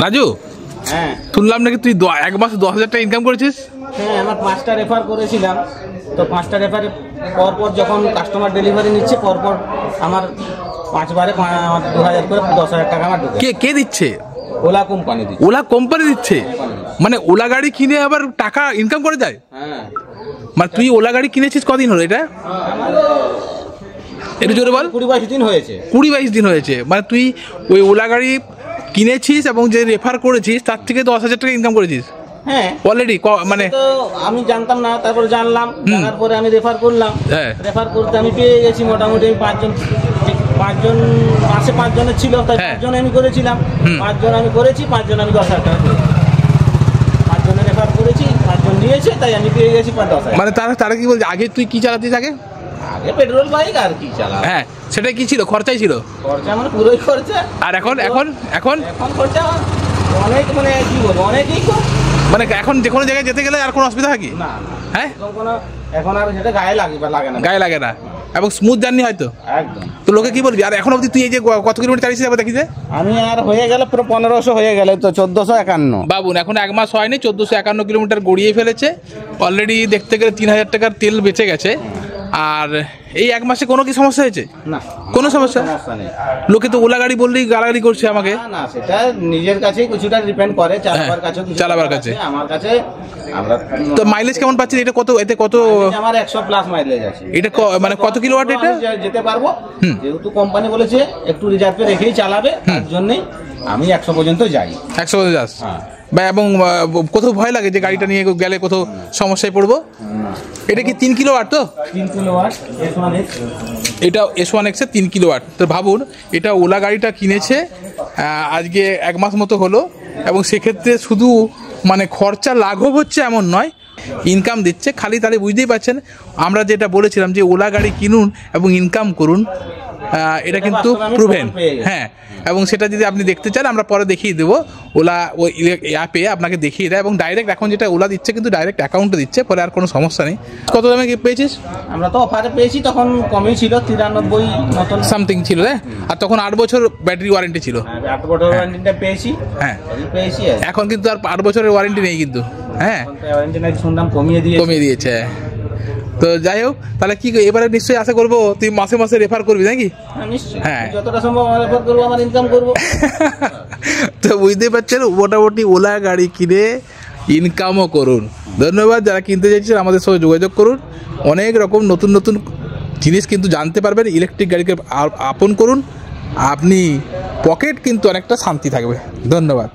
রাজু, হ্যাঁ শুনলাম নাকি তুই এক মাসে 10,000 টাকা ইনকাম করেছিস? হ্যাঁ, আমার 5টা রেফার করেছিলাম, তো 5টা রেফারে পরপর যখন কাস্টমার ডেলিভারি নিচ্ছে পরপর আমার 5 বারে 2,000 করে 10,000 টাকা আমার ঢুকে। কে দিচ্ছে? ওলা কোম্পানি দিচ্ছে। ওলা কোম্পানি দিচ্ছে? মানে ওলা গাড়ি কিনে আবার টাকা ইনকাম করে যায়? হ্যাঁ, মানে তুই ওলা গাড়ি কিনেছিস কদিন হলো এটা? একটু জোরে বল। 20-22 দিন হয়েছে। 20-22 দিন হয়েছে। মানে তুই ওই ওলা গাড়ি কিনেছিস এবং যে রেফার করেছিস তার থেকে 10,000 টাকা ইনকাম করেছিস? হ্যাঁ অলরেডি। মানে তো আমি জানতাম না, তারপরে জানলাম, জানার পরে আমি রেফার করলাম। হ্যাঁ, রেফার করতে আমি পেয়ে গেছি মোটামুটি 5 জন মাসে 5 জনের ছিল, তাই 5 জন আমি করেছিলাম। 5 জন আমি করেছি, 5 জন আমি 10,000 টাকা করেছি। 5 জনের রেফার করেছি, 5 জন নিয়েছে, তাই আমি পেয়ে গেছি 10,000। মানে তারা কি বলছে? আগে তুই কি চালাতিস? আগে পেট্রোল বাইক আর কি চালাম। হ্যাঁ, সেটাই কি ছিল? খরচাই ছিল? খরচা মানে পুরোই খরচা। আর এখন এখন এখন এখন খরচা অনেক, মানে কি বলবো, অনেকই কম। মানে এখন যে কোনো জায়গায় যেতে গেলে আর কোনো অসুবিধা হয় কি? না, হ্যাঁ, এখন আর সেটা গায়ে লাগে না, গায়ে লাগে না এবং স্মুথ জার্নি হয়তো একদম। তো লোকে কি বলবি? আর এখন অবধি তুই এই যে কত কিলোমিটার চালিয়েছিস আবার দেখি যে? আমি আর হয়ে গেল পুরো 1500 হয়ে গেল, তো 1451। বাবুন এখন 1 মাস হয়নি, 1451 কিলোমিটার গড়িয়ে ফেলেছে অলরেডি। দেখতে গেলে 3,000 টাকার তেল বেঁচে গেছে। আর এই 1 মাসে কোনো কি সমস্যা হয়েছে? না, কোনো সমস্যা নেই। লোকে তো ওলা গাড়ি বললেই গালাগালি করছে আমাকে। না, সেটা নিজের কাছেই কিছুটা ডিপেন্ড করে, চালাবার কাছে। আমার কাছে আমরা তো মাইলেজ কেমন পাচ্ছেন? এটা কত? এতে কত? আমার 100 প্লাস মাইলেজ আছে। এটা মানে কত কিলোওয়াট এটা? যেতে পারবো, যেহেতু কোম্পানি বলেছে একটু রিজার্ভে রেখেই চালাবে, তার জন্যই আমি 100 পর্যন্ত যাই। 100 পর্যন্ত যাস? এবং কোথাও ভয় লাগে যে গাড়িটা নিয়ে গেলে কোথাও সমস্যায় পড়বো? এটা কি 3 কিলোওয়াট? তো 3 কিলোওয়াট S1X। এটা S1X এর 3 কিলোওয়াট। তো ভাবুন, এটা ওলা গাড়িটা কিনেছে আজকে 1 মাস মতো হলো, এবং সেক্ষেত্রে শুধু মানে খরচা লাঘব হচ্ছে এমন নয়, ইনকাম দিচ্ছে। খালি তাহলে বুঝতেই পারছেন আমরা যেটা বলেছিলাম যে ওলা গাড়ি কিনুন এবং ইনকাম করুন, এটা কিন্তু প্রুভেন। হ্যাঁ, এবং সেটা যদি আপনি দেখতে চান আমরা পরে দেখিয়ে দেবো। ওলা ওই অ্যাপে আপনাকে দেখিয়ে দেয়, এবং ডাইরেক্ট এখন যেটা ওলা দিচ্ছে কিন্তু ডাইরেক্ট অ্যাকাউন্টে দিচ্ছে, পরে আর কোনো সমস্যা নেই। কত দামে পেয়েছিস? আমরা তো অফারে পেয়েছি, তখন কমই ছিল, 93 মতন সামথিং ছিল। হ্যাঁ, আর তখন 8 বছর ব্যাটারি ওয়ারেন্টি ছিল। 8 বছর ওয়ারেন্টিটা পেয়েছি। হ্যাঁ, পেয়েছি। এখন কিন্তু আর 8 বছরের ওয়ারেন্টি নেই কিন্তু। হ্যাঁ, ওয়ারেন্টি নাকি শুনলাম কমিয়ে দিয়েছে। তো যাই হোক, তাহলে কি এবারে নিশ্চয়ই আশা করবো তুই মাসে মাসে রেফার করবি নাকি? হ্যাঁ, যতটা সম্ভব রেফার করবো, আমার ইনকাম করবো। তো বুঝতেই পারছেন, মোটামুটি ওলা গাড়ি কিনে ইনকামও করুন। ধন্যবাদ। যারা কিনতে চাইছেন আমাদের সঙ্গে যোগাযোগ করুন। অনেক রকম নতুন নতুন জিনিস কিন্তু জানতে পারবেন। ইলেকট্রিক গাড়িকে আপন করুন, আপনি পকেট কিন্তু অনেকটা শান্তি থাকবে। ধন্যবাদ।